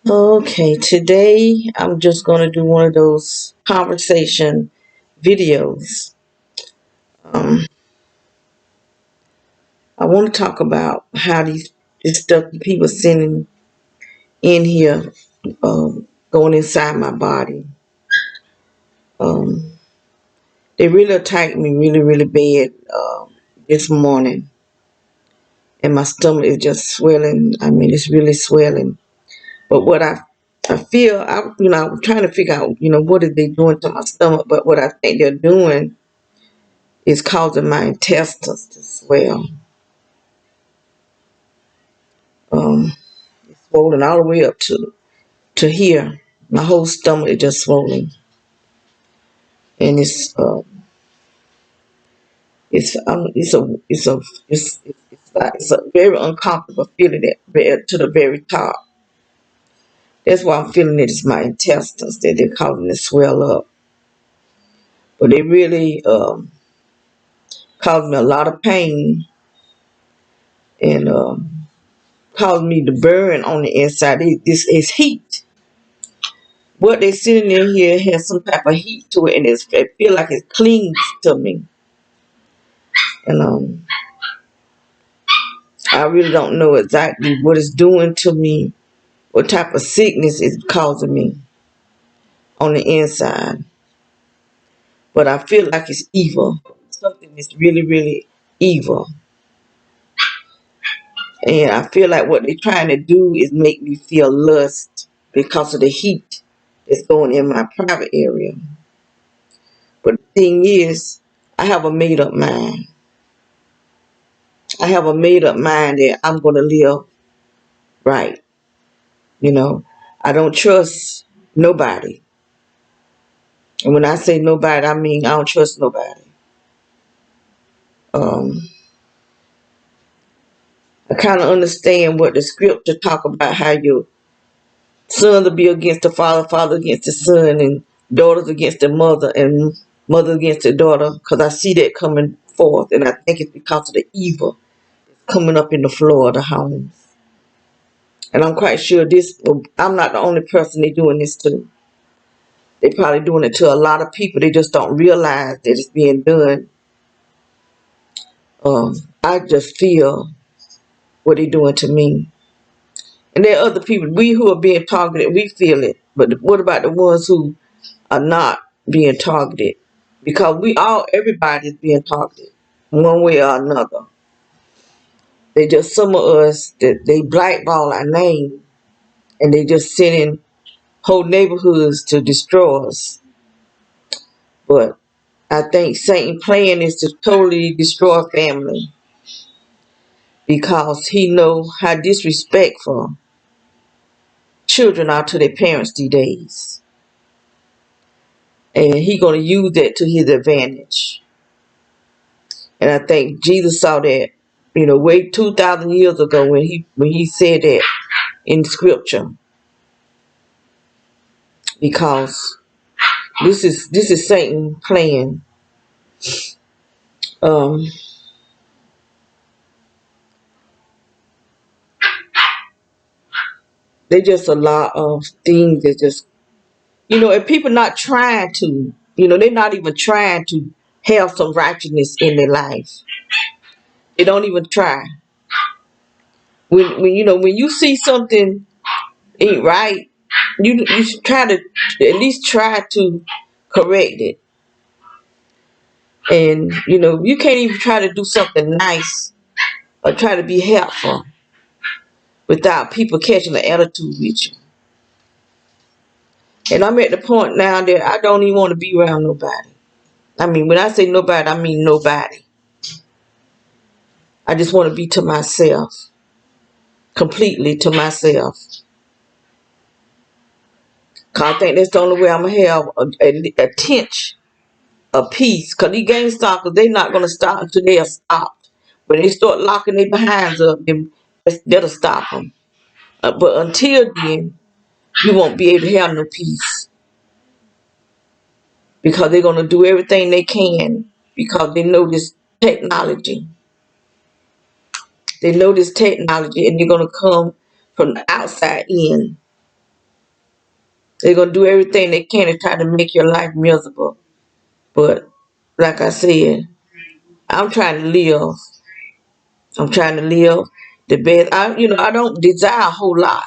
Okay, today I'm just going to do one of those conversation videos. Um, I want to talk about how this stuff that people sending in here, going inside my body. Um, they really attacked me really, really bad this morning, and my stomach is just swelling. I mean, it's really swelling. But what I feel, I'm trying to figure out, what are they doing to my stomach? But what I think they're doing is causing my intestines to swell. It's swollen all the way up to here. My whole stomach is just swollen, and it's a very uncomfortable feeling to the very top. That's why I'm feeling it is my intestines that they're causing to swell up. But they really caused me a lot of pain and caused me to burn on the inside. This is heat. What they sitting in here has some type of heat to it, and it feel like it clings to me. And I really don't know exactly what it's doing to me, what type of sickness it's causing me on the inside. But I feel like it's evil. Something that's really, really evil. And I feel like what they're trying to do is make me feel lust because of the heat that's going in my private area. But the thing is, I have a made up mind. I have a made up mind that I'm going to live right. You know, I don't trust nobody. And when I say nobody, I mean I don't trust nobody. Um, I kind of understand what the scripture talk about, how your sons will be against the father, father against the son, and daughters against the mother, and mother against the daughter. Because I see that coming forth, and I think it's because of the evil coming up in the floor of the homes. And I'm quite sure I'm not the only person they doing this to. They probably doing it to a lot of people. They just don't realize that it's being done. I just feel what they're doing to me. And there are other people, we who are being targeted, we feel it. But what about the ones who are not being targeted? Because everybody's being targeted one way or another. They just, some of us, that they blackball our name and they just sending whole neighborhoods to destroy us. But I think Satan's plan is to totally destroy a family because he know how disrespectful children are to their parents these days. And he going to use that to his advantage. And I think Jesus saw that, way 2,000 years ago when he said that in scripture. Because this is Satan plan. Um, they just a lot of things that just, if people not trying to, they're not even trying to have some righteousness in their life. They don't even try. When you see something ain't right, you should try to at least try to correct it. And you can't even try to do something nice or try to be helpful without people catching the attitude with you. And I'm at the point now that I don't even want to be around nobody. I mean, when I say nobody, I mean nobody. I just want to be to myself, completely to myself. Cause I think that's the only way I'm gonna have a tinge of peace. Cause these gang stalkers, they not gonna stop until they are stopped. When they start locking their behinds up, then that'll stop them. But until then, you won't be able to have no peace because they're gonna do everything they can because they know this technology. They know this technology, and they're gonna come from the outside in. They're going to do everything they can to try to make your life miserable. But like I said, I'm trying to live. I'm trying to live the best. I don't desire a whole lot.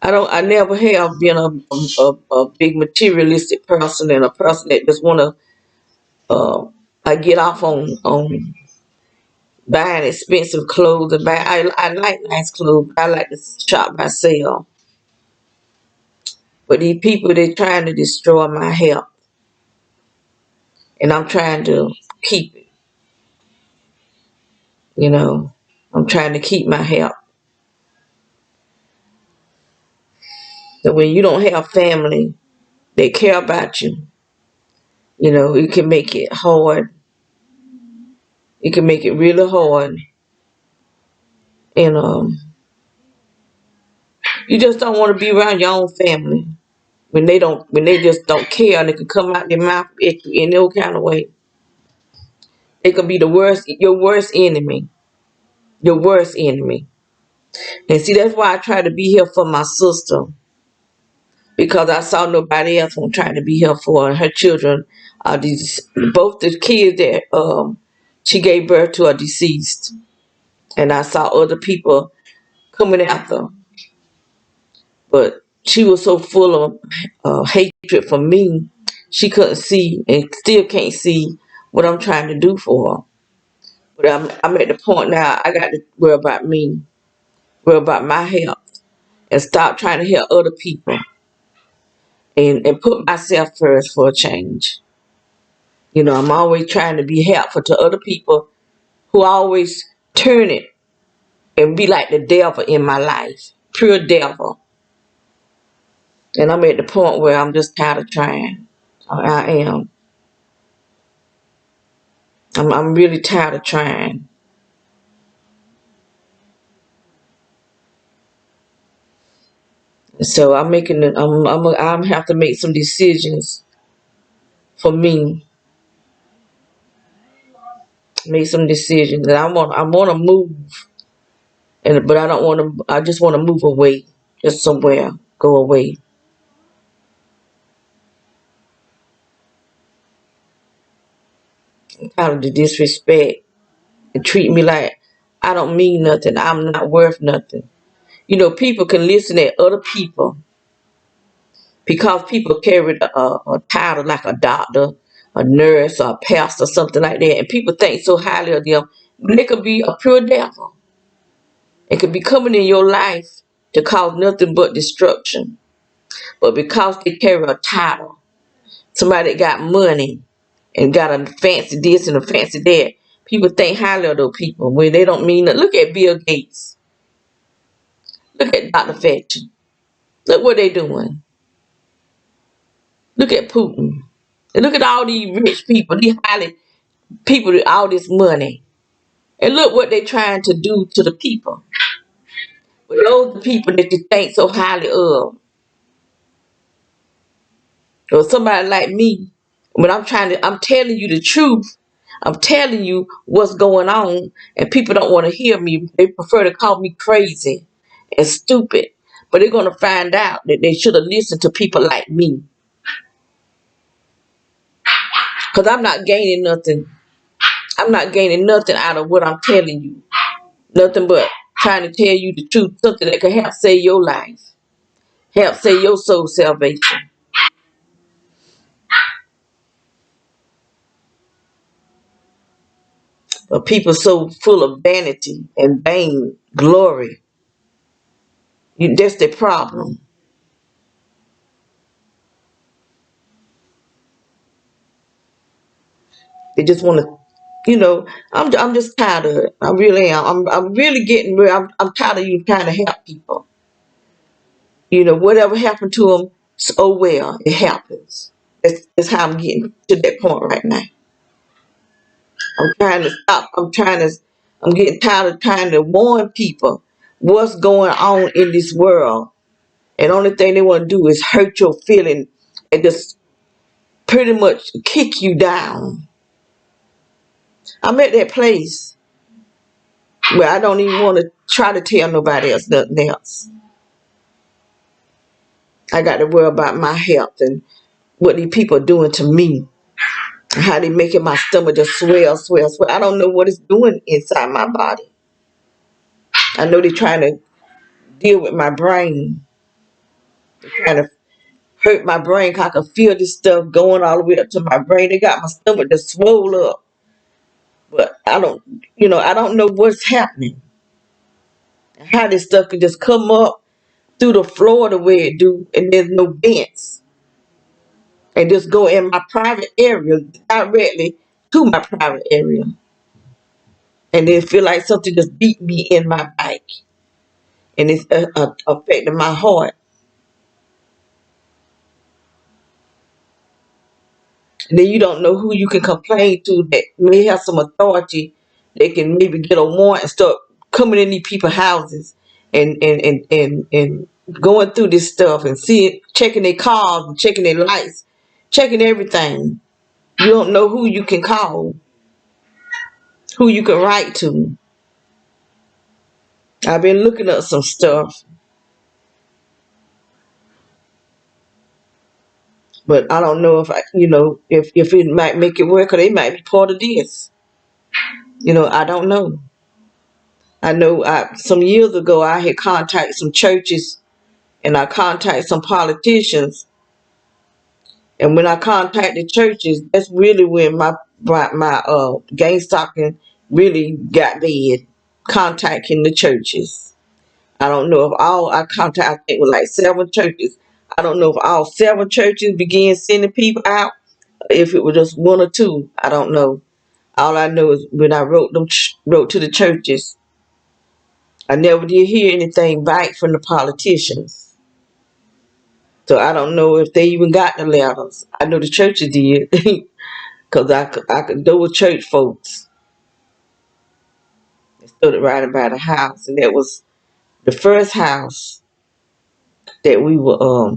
I never have been a big materialistic person and a person that just want to, I get off on buying expensive clothes and I like nice clothes. I like to shop myself. But these people, they're trying to destroy my health. And I'm trying to keep it, you know. I'm trying to keep my health. So when you don't have family, they care about you. It can make it hard. It can make it really hard. And you just don't want to be around your own family when they just don't care and they can come out their mouth at you in no kind of way. They could be your worst enemy. Your worst enemy. And see, that's why I try to be here for my sister. Because I saw nobody else was trying to be here for her. And her children are both the kids that she gave birth to are deceased. And I saw other people coming after. But she was so full of hatred for me, she couldn't see and still can't see what I'm trying to do for her. But I'm at the point now I got to worry about me, worry about my health, and stop trying to help other people and put myself first for a change. I'm always trying to be helpful to other people who always turn it and be like the devil in my life, pure devil. And I'm at the point where I'm just tired of trying. I am. I'm really tired of trying. So I'm making it. I'm have to make some decisions for me. Make some decisions. And I want to move, but I don't want to. I just want to move away, just somewhere, go away. I'm tired of the disrespect and treat me like I don't mean nothing. I'm not worth nothing. People can listen at other people because people carry a title like a doctor, a nurse, or a pastor, something like that, and people think so highly of them. They could be a pure devil. It could be coming in your life to cause nothing but destruction. But because they carry a title, somebody that got money and got a fancy this and a fancy that, people think highly of those people when they don't mean that. Look at Bill Gates. Look at Dr. Fetch. Look what they doing. Look at Putin. And look at all these rich people, these highly people with all this money. And look what they're trying to do to the people. But those are the people that you think so highly of. Or somebody like me, when I'm telling you the truth. I'm telling you what's going on, and people don't want to hear me. They prefer to call me crazy and stupid. But they're going to find out that they should have listened to people like me. Because I'm not gaining nothing. I'm not gaining nothing out of what I'm telling you. Nothing but trying to tell you the truth, something that can help save your life, help save your soul salvation. But people so full of vanity and vain glory. That's the problem. They just want to, I'm just tired of it. I really am. I'm really getting rid. I'm tired of you trying to help people. Whatever happened to them, oh well, it happens. That's how I'm getting to that point right now. I'm trying to stop. I'm getting tired of trying to warn people what's going on in this world. And the only thing they want to do is hurt your feeling and just pretty much kick you down. I'm at that place where I don't even want to try to tell nobody else nothing else. I got to worry about my health and what these people are doing to me. How they making my stomach just swell. I don't know what it's doing inside my body. I know they're trying to deal with my brain. They're trying to hurt my brain 'cause I can feel this stuff going all the way up to my brain. They got my stomach just swole up. But I don't know what's happening. How this stuff can just come up through the floor the way it do, and there's no vents. And just go in my private area, directly to my private area. And then feel like something just beat me in my back. And it's affecting my heart. And then you don't know who you can complain to that may have some authority. They can maybe get a warrant and start coming in these people's houses and going through this stuff and seeing, checking their cars, and checking their lights, checking everything. You don't know who you can call, who you can write to. I've been looking up some stuff, but I don't know if it might make it work or they might be part of this. I don't know. I know some years ago I had contacted some churches and I contacted some politicians. And when I contacted churches, that's really when my gang stalking really got bad. Contacting the churches. I don't know if I contacted, I think, with like 7 churches. I don't know if all 7 churches began sending people out. If it was just 1 or 2, I don't know. All I know is when I wrote to the churches, I never did hear anything back from the politicians. So I don't know if they even got the letters. I know the churches did, because I could know with church folks. They stood right by the house, and that was the first house that we were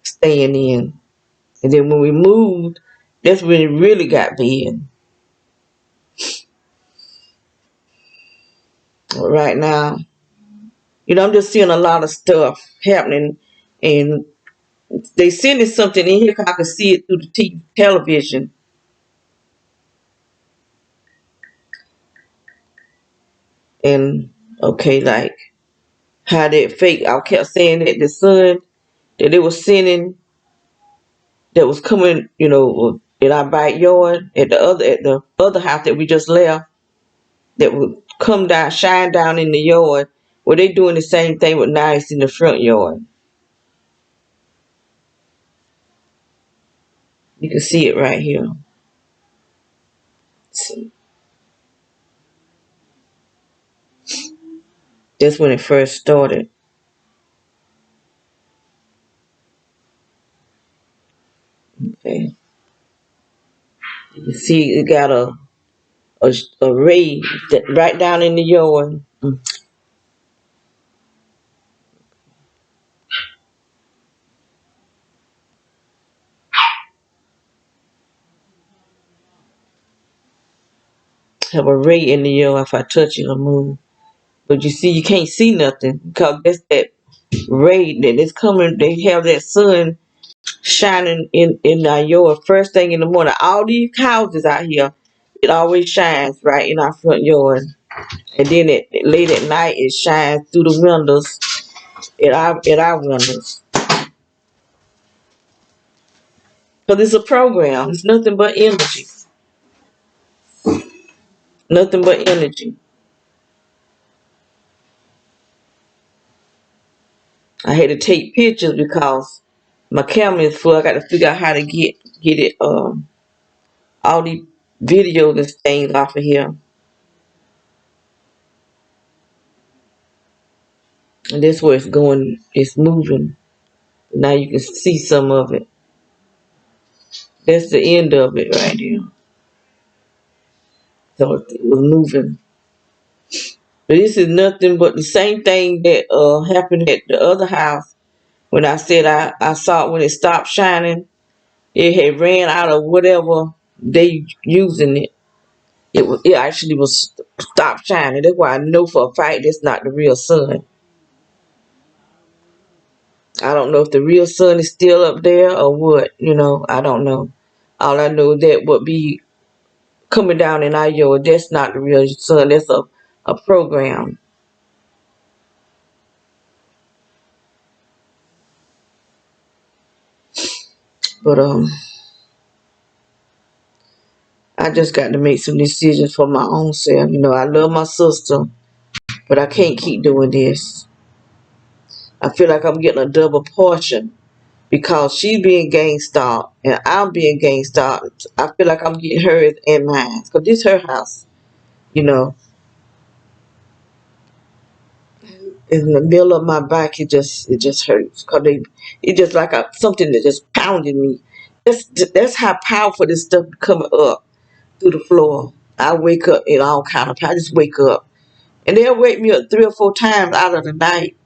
staying in. And then when we moved, that's when it really got bad. Right now, I'm just seeing a lot of stuff happening, and they sending something in here 'cause I can see it through the television. And okay, like how that fake, I kept saying that the son that they was sending, that was coming, in our backyard at the other house that we just left, that would come down, shine down in the yard. Well, they doing the same thing with nice in the front yard. You can see it right here. See. That's when it first started. Okay. You can see it got a ray right down in the yard. Have a ray in the yard if I touch it or move. But you see, you can't see nothing because that's that ray that is coming. They have that sun shining in our yard first thing in the morning. All these houses out here, it always shines right in our front yard. And then late at night, it shines through the windows at our windows. Because it's a program. It's nothing but energy. Nothing but energy. I had to take pictures because my camera is full. I got to figure out how to get it all these videos and things off of here. And that's where it's going. It's moving. Now you can see some of it. That's the end of it right there. So it was moving. But this is nothing but the same thing that happened at the other house. When I said I saw it when it stopped shining, it had ran out of whatever they using it. It actually was stopped shining. That's why I know for a fact that's not the real sun. I don't know if the real sun is still up there or what, I don't know. All I know that would be coming down in our yard, that's not the real sun, that's a program. But I just got to make some decisions for my own self. I love my sister, but I can't keep doing this. I feel like I'm getting a double portion because she's being gang stalked and I'm being gang stalked. I feel like I'm getting hers and mine because this is her house. You know, in the middle of my back, it just hurts because it just like something that just pounded me. That's how powerful this stuff coming up through the floor. I wake up in all kind of. I just wake up, and they'll wake me up 3 or 4 times out of the night,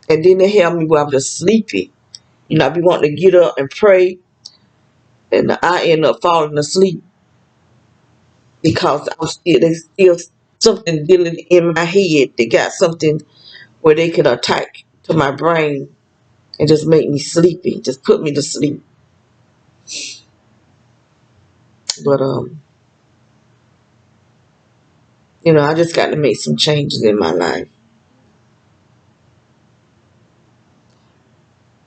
and then they have me while I'm just sleepy. I be wanting to get up and pray, and I end up falling asleep because there's still something dealing in my head. They got something where they can attack to my brain and just make me sleepy, just put me to sleep. But I just got to make some changes in my life.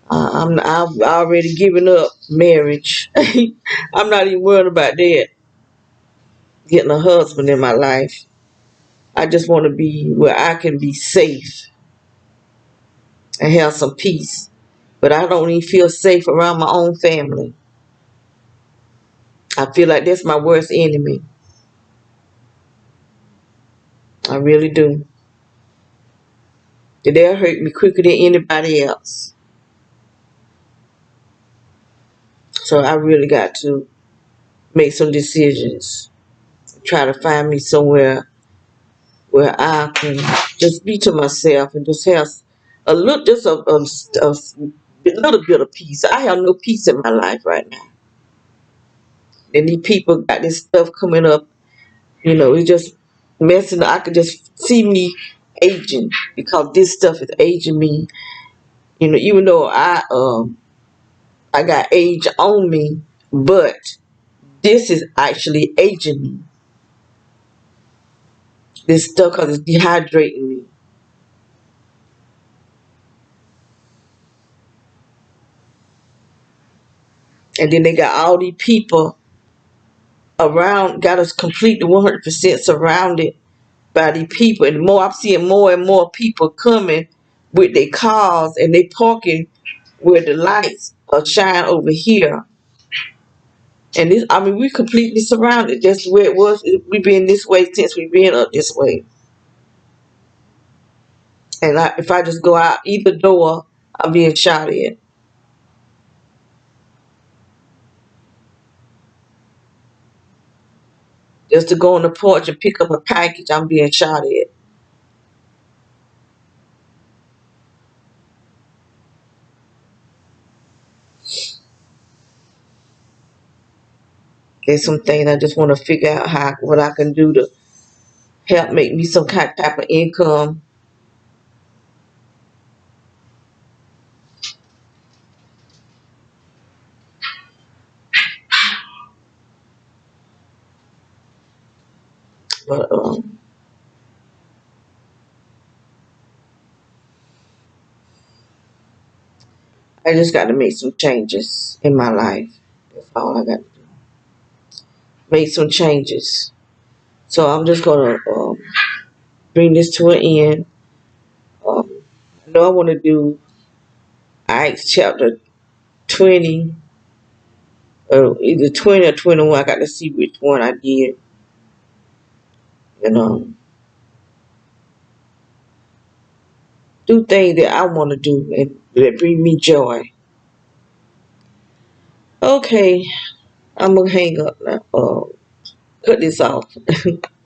I've already given up marriage. I'm not even worried about that. Getting a husband in my life. I just want to be where I can be safe and have some peace. But I don't even feel safe around my own family. I feel like that's my worst enemy. I really do. They'll hurt me quicker than anybody else. So I really got to make some decisions. Try to find me somewhere where I can just be to myself and just have a little, just a little bit of peace. I have no peace in my life right now. And these people got this stuff coming up, it's just messing. I could just see me aging because this stuff is aging me. Even though I got age on me, but this is actually aging me. This stuff because it's dehydrating me. And then they got all these people around, got us completely 100% surrounded by these people. And more, I'm seeing more and more people coming with their cars and they parking where the lights are shine over here. And this, I mean, we completely surrounded. That's where it was. We've been this way since we've been up this way. And if I just go out either door, I'm being shot at. Just to go on the porch and pick up a package, I'm being shot at. There's some things I just want to figure out what I can do to help make me some type of income. But I just got to make some changes in my life. That's all I got to do. Make some changes. So I'm just gonna bring this to an end. I know I want to do Acts chapter 20, either 20 or 21. I got to see which one I did. You know, do things that I want to do and that bring me joy. Okay, I'm gonna hang up now. Cut this off.